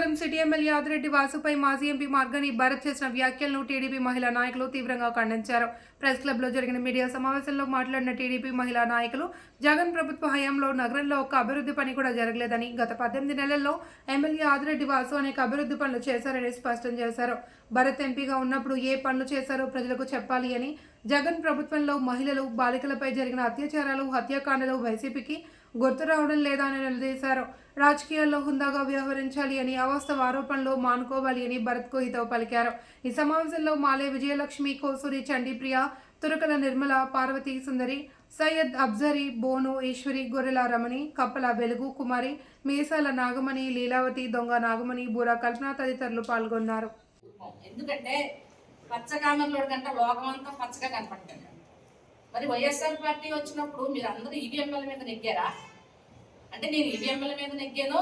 Kothagudem city MLA Adireddy వాసుపై మాజీ MP Margani Bharat చేసిన వ్యాఖ్యలను టీడీపీ మహిళా నాయకులు తీవ్రంగా ఖండించారు. ప్రెస్ క్లబ్లో జరిగిన మీడియా సమావేశంలో మాట్లాడిన టీడీపీ మహిళా నాయకులు జగన్ ప్రభుత్వ హయాంలో నగరంలో ఒక్క అభివృద్ధి పని కూడా జరగలేదని, గత 18 నెలల్లో ఎమ్మెల్యే ఆదిరెడ్డి వాసు అనేక అభివృద్ధి పనులు చేశారని స్పష్టం చేశారు. భరత్ ఎంపీగా ఉన్నప్పుడు ఏ పనులు చేశారో ప్రజలకు చెప్పాలి అని, జగన్ ప్రభుత్వంలో మహిళలు, బాలికలపై జరిగిన అత్యాచారాలు, హత్యాకాండలు వైసీపీకి గుర్తు రావడం లేదా అని నిలదీశారు. రాజకీయాల్లో హుందాగా వ్యవహరించాలి అని, అవాస్తవ ఆరోపణలు మానుకోవాలి అని భరత్కు హితవు పలికారు. ఈ సమావేశంలో మాలే విజయలక్ష్మి, కోసూరి చండీప్రియ, తురకల నిర్మల, పార్వతీ సుందరి, సయ్యద్ అబ్జరీ, బోను ఈశ్వరి, గొర్రెల రమణి, కప్పల వెలుగు కుమారి, మీసాల నాగమణి, లీలావతి, దొంగ నాగమణి, బూరా కల్పన తదితరులు పాల్గొన్నారు. ఎందుకంటే పచ్చకామర్లో కంటే లోకం అంతా పచ్చగా కనపడుతుంది. మరి వైఎస్ఆర్ పార్టీ వచ్చినప్పుడు మీరు అందరూ ఈవీఎంల మీద నెగ్గారా? అంటే నేను ఈవీఎంల మీద నెగ్గాను,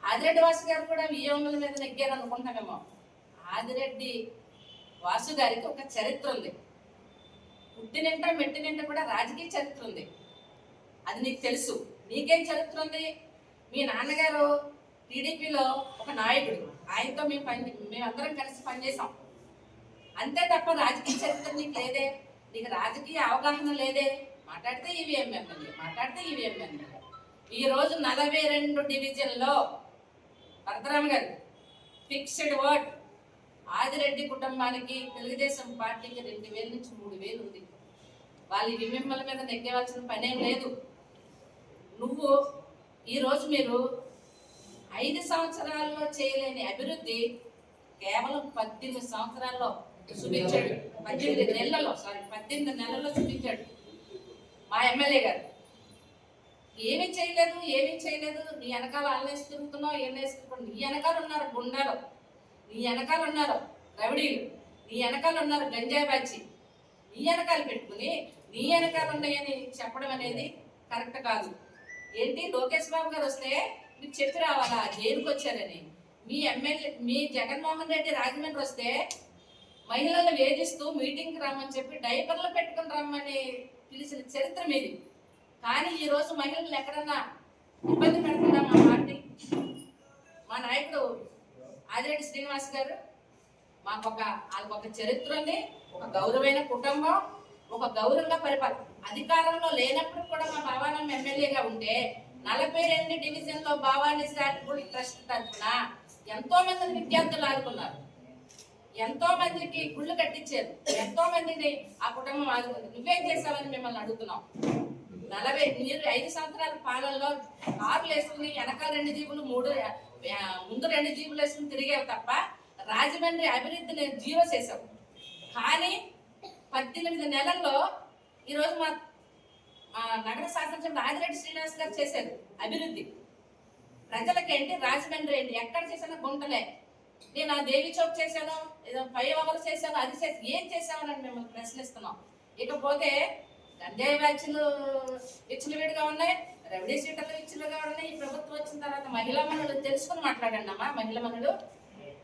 ఆదిరెడ్డి వాసు గారు కూడా ఈవీఎంల మీద నెగ్గారు అనుకుంటామేమో. ఆదిరెడ్డి వాసు గారికి ఒక చరిత్ర ఉంది. పుట్టినింట మెట్టినింట కూడా రాజకీయ చరిత్ర ఉంది. అది నీకు తెలుసు. నీకేం చరిత్ర ఉంది? మీ నాన్నగారు టీడీపీలో ఒక నాయకుడు, ఆయనతో మేమందరం కలిసి పనిచేసాం. అంతే తప్ప రాజకీయ చరిత్ర నీకు లేదే, నీకు రాజకీయ అవగాహన లేదే. మాట్లాడితే ఈవీఎం ఎమ్మెల్యే, మాట్లాడితే ఈవీఎం ఎమ్మెల్యే. ఈరోజు 42 డివిజన్లో భరతరామ గారు ఫిక్స్డ్ వర్డ్ ఆదిరెడ్డి కుటుంబానికి, తెలుగుదేశం పార్టీకి 2000 నుంచి 3000 ఉంది. వాళ్ళు ఈవీఎంల మీద నెగ్గవలసిన పనేం లేదు. నువ్వు ఈరోజు మీరు 5 సంవత్సరాల్లో చేయలేని అభివృద్ధి కేవలం 18 సంవత్సరాల్లో చూపించాడు. 18 నెలల్లో చూపించాడు మా ఎమ్మెల్యే గారు. ఏమీ చేయలేదు. నీ వెనకాల అల్లేసి తిరుగుతున్నావు, ఏం వేసి తిరుగుతున్నావు. నీ వెనకాల ఉన్నారు గుండాలు, నీ వెనకాల ఉన్నారు రౌడీలు, నీ వెనకాల ఉన్నారు గంజాయి బ్యాచి. నీ వెనకాల పెట్టుకుని నీ వెనకాల ఉన్నాయని చెప్పడం అనేది కరెక్ట్ కాదు. ఏంటి, లోకేష్ బాబు గారు వస్తే మీకు చెప్పి రావాలా జైలుకి వచ్చారని? మీ జగన్మోహన్ రెడ్డి రాజమండ్రి వస్తే మహిళలు వేధిస్తూ మీటింగ్కి రమ్మని చెప్పి డైపర్లు పెట్టుకుని రమ్మని పిలిచిన చరిత్ర మీది. కానీ ఈరోజు మహిళలు ఎక్కడన్నా ఇబ్బంది పెడుతున్నాం మా పార్టీ, మా నాయకుడు ఆదిరెడ్డి శ్రీనివాస్ గారు. వాళ్ళకొక చరిత్ర ఉంది, ఒక గౌరవమైన కుటుంబం, ఒక గౌరవంగా పరిపాలన. అధికారంలో లేనప్పుడు కూడా మా భవానం ఎమ్మెల్యేగా ఉంటే 42 డివిజన్లో భవానీ చారిటబుల్ ట్రస్ట్ తరఫున ఎంతో మంది విద్యార్థులు ఆదుకున్నారు, ఎంతో మందికి గుళ్ళు కట్టించారు, ఎంతో మందిని ఆ కుటుంబం ఆదుకుంది. నువ్వేం చేసావని మిమ్మల్ని అడుగుతున్నాం. మీరు 5 సంవత్సరాల పాలనలో కార్లు వేసుకుని వెనకాల 2 జీబులు ముందు 2 జీబులు వేసుకుని తిరిగేవి తప్ప రాజమండ్రి అభివృద్ధిని జీవో చేసావు. కానీ 18 నెలల్లో ఈరోజు మా నగర శాసనసభ్యుడు ఆదిరెడ్డి శ్రీనివాస్ గారు చేశారు అభివృద్ధి. ప్రజలకేంటి, రాజమండ్రి ఏంటి, ఎక్కడ చేశానో గుంటలే. నేను ఆ దేవి చౌక్ చేశాను, ఏదో 5 అవర్స్ చేశాను, అది చేసి ఏం చేసామని మిమ్మల్ని ప్రశ్నిస్తున్నాం. ఇకపోతే గంజాయి బ్యాచ్లు విచ్చలవిడిగా ఉన్నాయి, రెవెన్యూ సీటర్లు విచ్చలుగా ఉన్నాయి. ఈ ప్రభుత్వం వచ్చిన తర్వాత మహిళా మనులు తెలుసుకుని మాట్లాడండి అమ్మా. మహిళా మనులు,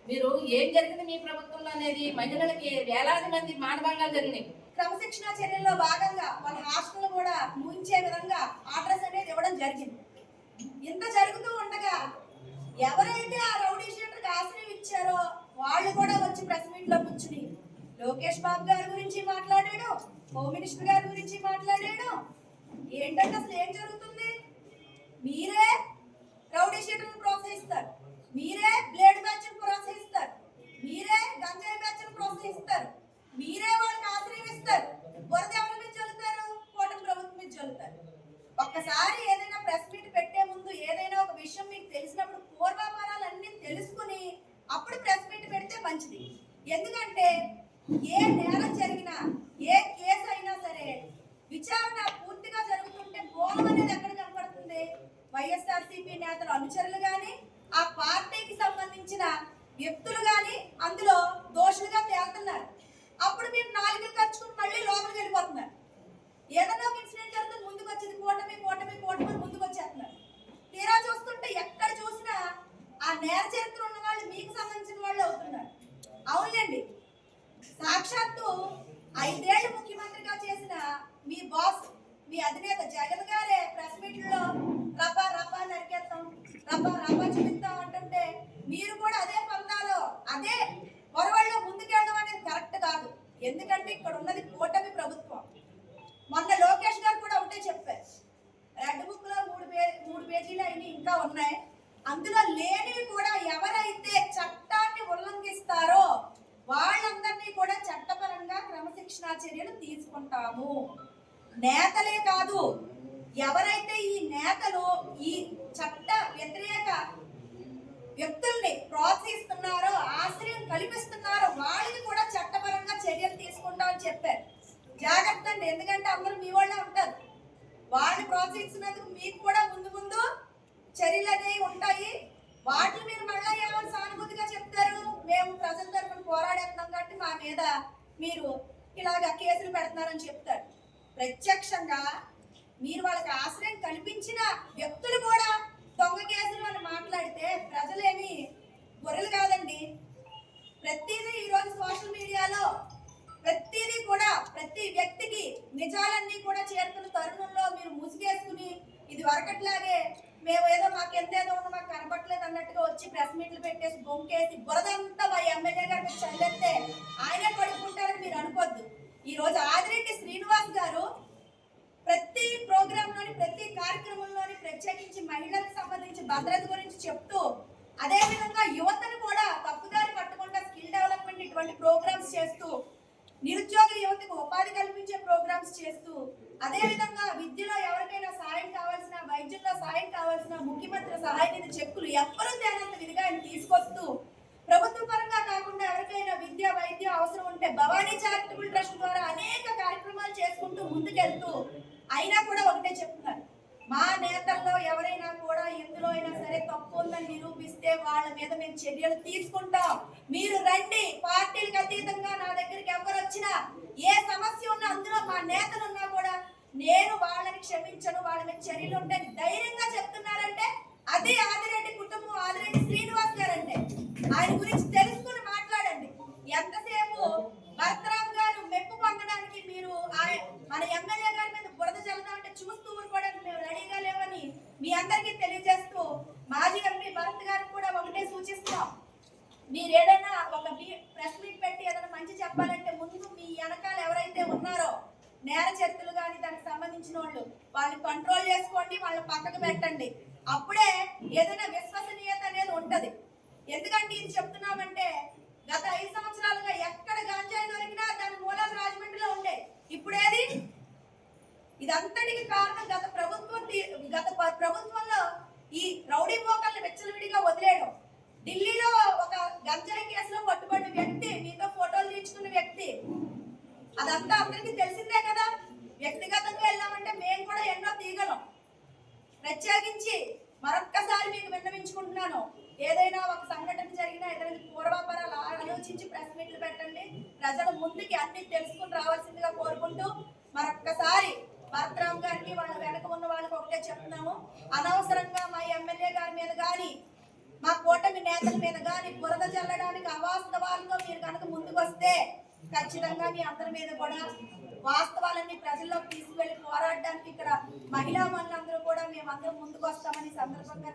మీరు ఏం జరిగింది మీ ప్రభుత్వంలో అనేది? మహిళలకి వేలాది మంది మానభంగాలు జరిగినాయి. క్రమశిక్షణ చర్యల్లో భాగంగా వాళ్ళ హాస్టల్ కూడా ముంచే విధంగా ఆర్డర్స్ అనేది ఇవ్వడం జరిగింది. ఇంత జరుగుతూ ఉండగా ఎవరైతే ఆ రౌడీ షీటర్కి ఆశ్రయం ఇచ్చారో వాళ్ళు కూడా వచ్చి ప్రెస్ మీట్ లో కూర్చుని లోకేష్ బాబు గారి గురించి మాట్లాడాడు, హోమ్ మినిస్టర్ గారి గురించి మాట్లాడాడు. ఏంటంటే అసలు ఏం జరుగుతుంది? మీరే రౌడీ షీటర్ను ప్రోత్సహిస్తారు, మీరే బ్లేడ్ బ్యాచ్ను ప్రోత్సహిస్తారు, మీరే గంజాయి బ్యాచ్ను ప్రోత్సహిస్తారు, మీరే వాళ్ళకి ఆశ్రయిస్తారు. వరద ఎవరి మీద చల్లుతారు? కూటమి ప్రభుత్వం మీద చల్లుతారు. ఒక్కసారి ఏదైనా ప్రెస్ మీట్ పెట్టే ముందు ఏదైనా ఒక విషయం మీకు తెలిసినప్పుడు పూర్వాపరాలన్నీ తెలుసుకుని అప్పుడు ప్రెస్ మీట్ పెడితే మంచిది. ఎందుకంటే ఏ నేరం జరిగినా, ఏ కేసు అయినా సరే విచారణ పూర్తిగా జరుగుతుంటే మూలం అనేది ఎక్కడ కనపడుతుంది? వైఎస్ఆర్సీపీ నేతల అనుచరులు కానీ, ఆ పార్టీకి సంబంధించిన వ్యక్తులు కానీ అందులో దోషులుగా తేలుతున్నారు. అప్పుడు మీరు 4 ఖర్చుకుని మళ్ళీ లోపలికి వెళ్ళిపోతున్నారు. ఏదైనా ఒక ఇన్సిడెంట్ జరుగుతుంది, ముందుకు వచ్చింది కూటమి ముందుకు వచ్చేస్తున్నారు. తీరా చూస్తుంటే ఎక్కడ చూసినా ఆ నేర చరిత్ర ఉన్న వాళ్ళు మీకు సంబంధించిన వాళ్ళు అవుతున్నారు. అవునండి, సాక్షాత్తు 5 ఏళ్ళు ముఖ్యమంత్రిగా చేసిన మీ బాస్ మీ అధినేత జగన్ గారే ప్రెస్ మీట్లో రపా రపా నరికేస్తాం, రపా రపా చూపిస్తాం అంటుంటే మీరు కూడా అదే పందాలో అదే పొరవల్లో ముందుకెళ్ళడం అనేది కరెక్ట్ కాదు. ఎందుకంటే ఇక్కడ ఉన్నది కూటమి ప్రభుత్వం. మొన్న లోకేష్ గారు కూడా ఒకటే చెప్పారు, రెడ్ బుక్ లో మూడు పేజీలు అయినా ఇంకా ఉన్నాయి, అందులో లేనివి కూడా ఎవరైతే చట్టాన్ని ఉల్లంఘిస్తారో వాళ్ళందరినీ కూడా చట్టపరంగా క్రమశిక్షణా చర్యలు తీసుకుంటాము. నేతలే కాదు, ఎవరైతే ఈ నేతలు ఈ చట్ట వ్యతిరేక వ్యక్తుల్ని ప్రోత్సహిస్తున్నారో ఆశ్రయం కల్పిస్తున్నారో వాళ్ళకి కూడా చట్టపరంగా చర్యలు తీసుకుంటామని చెప్పారు. జాగ్రత్త అండి, ఎందుకంటే అందరూ మీ వాళ్ళే ఉంటారు. వాళ్ళని ప్రోత్సహిస్తున్నందుకు మీకు కూడా ముందు ముందు చర్యలు అనేవి ఉంటాయి. వాటిని మీరు మళ్ళీ ఏమైనా సానుభూతిగా చెప్తారు, మేము ప్రజల తరఫున పోరాడేస్తాం కాబట్టి మా మీద మీరు ఇలాగ కేసులు పెడుతున్నారని చెప్తారు. ప్రత్యక్షంగా మీరు వాళ్ళకి ఆశ్రయం కల్పించిన వ్యక్తులు కూడా దొంగ కేసులు అని మాట్లాడితే ప్రజలేమి గొర్రెలు కాదండి. ప్రతిదీ ఈరోజు సోషల్ మీడియాలో ప్రతిదీ కూడా ప్రతి వ్యక్తికి నిజాలన్నీ కూడా చేరుతున్న తరుణంలో మీరు ముసుగేసుకుని ఇది వరకట్లాగే మేము ఏదో మాకు ఎంతేదో ఉందో మాకు కనపట్లేదు అన్నట్టుగా వచ్చి ప్రెస్ మీట్లు పెట్టేసి బొంకేసి బురదంతా మా ఎమ్మెల్యే గారి మీద చల్లేస్తే ఆయనే కడుక్కుంటారని మీరు అనుకోద్దు. ఈ రోజు ఆదిరెడ్డి శ్రీనివాస్ గారు ప్రతి ప్రోగ్రాంలోని ప్రతి కార్యక్రమంలోని ప్రత్యేకించి మహిళలకు సంబంధించి భద్రత గురించి చెప్తూ అదే విధంగా యువతను కూడా తప్పుదారి పట్టకుండా స్కిల్ డెవలప్మెంట్ ఇటువంటి ప్రోగ్రామ్స్ చేస్తూ నిరుద్యోగ యువతకు ఉపాధి కల్పించే ప్రోగ్రామ్స్ చేస్తూ అదే విధంగా విద్యలో ఎవరికైనా సాయం కావాల్సిన, వైద్యంలో సాయం కావాల్సిన ముఖ్యమంత్రి సహాయ నిధి చెక్కులు ఎవ్వరూ తేనంత విధిగా ఆయన తీసుకొస్తూ ప్రభుత్వ పరంగా కాకుండా ఎవరికైనా విద్య వైద్య అవసరం ఉంటే భవానీ చారిటబుల్ ట్రస్ట్ ద్వారా అనేక కార్యక్రమాలు చేసుకుంటూ ముందుకెళ్తూ అయినా కూడా ఒకటే చెప్తున్నారు, మా నేతల్లో ఎవరైనా కూడా ఎందులో అయినా సరే తప్పు ఉందని నిరూపిస్తే వాళ్ళ మీద మేము చర్యలు తీసుకుంటాం. మీరు రండి, పార్టీలకు అతీతంగా నా దగ్గరికి ఎవరు వచ్చినా ఏ సమస్య ఉన్నా అందులో మా నేతలు ఉన్నా కూడా నేను వాళ్ళని క్షమించను, వాళ్ళ మీద చర్యలు ఉంటే ధైర్యంగా చెప్తున్నారంటే అది ఆదిరెడ్డి కుటుంబం, ఆదిరెడ్డి శ్రీనివాస్ గారు అంటే ఆయన గురించి తెలుసుకుని మాట్లాడండి. ఎంతసేపు భరతరామ్ గారు మెప్పు పొందడానికి మీరు మన ఎమ్మెల్యే గారి మీద బురద చల్లదామంటే చూస్తూ ఊరుకోవడానికి మేము రెడీగా లేవని మీ అందరికీ తెలియజేస్తూ మాజీ ఎంపీ భరత్ గారికి కూడా ఒకటే సూచిస్తున్నాం, మీరు ఏదైనా ఒక ప్రెస్ మీట్ పెట్టి ఏదైనా మంచి చెప్పాలంటే ముందు మీ వెనకాల ఎవరైతే ఉన్నారో నేర చరిత్రలు కానీ దానికి సంబంధించిన వాళ్ళని కంట్రోల్ చేసుకోండి, వాళ్ళని పక్కకు పెట్టండి. అప్పుడే ఏదైనా విశ్వసనీయత అనేది ఉంటది. ఎందుకంటే ఇది చెప్తున్నామంటే గత 5 సంవత్సరాలుగా ఎక్కడ గంజాయి దొరికినా దాని మూలాలు రాజమండ్రిలో ఉండే. ఇప్పుడేది ఇదంతటికి కారణం గత ప్రభుత్వంలో ఈ రౌడీ మోకల్ని వెచ్చలవిడిగా వదిలేయడం. ఢిల్లీలో ఒక గంజాయి కేసులో పట్టుబడిన వ్యక్తి, మీతో ఫోటోలు తీర్చుకున్న వ్యక్తి, అదంతా అందరికీ తెలిసిందే కదా. వ్యక్తిగతంగా వెళ్ళామంటే మేము కూడా ఎన్నో తీయగలం. ప్రత్యేకించి మరొక్కసారి మీకు విన్నవించుకుంటున్నాను, ఏదైనా ఒక సంఘటన జరిగినా ఏదైనా పూర్వాపరాలు ఆలోచించి ప్రెస్ మీట్లు పెట్టండి. ప్రజల ముందుకి అన్ని తెలుసుకుని రావాల్సిందిగా కోరుకుంటూ మరొక్కసారి భరతరామ్ గారికి వాళ్ళ వెనక ఉన్న వాళ్ళకి ఒకటే చెప్తున్నాము, అనవసరంగా మా ఎమ్మెల్యే గారి మీద కానీ మా కూటమి నేతల మీద కానీ బురద చల్లడానికి అవాస్తవాలతో మీరు కనుక ముందుకు వస్తే ఖచ్చితంగా మీ అందరి మీద కూడా వాస్తవాలన్నీ ప్రజల్లోకి తీసుకువెళ్ళి పోరాడడానికి ఇక్కడ మహిళా మనులందరూ కూడా మేమందరం ముందుకు వస్తామని సందర్భంగా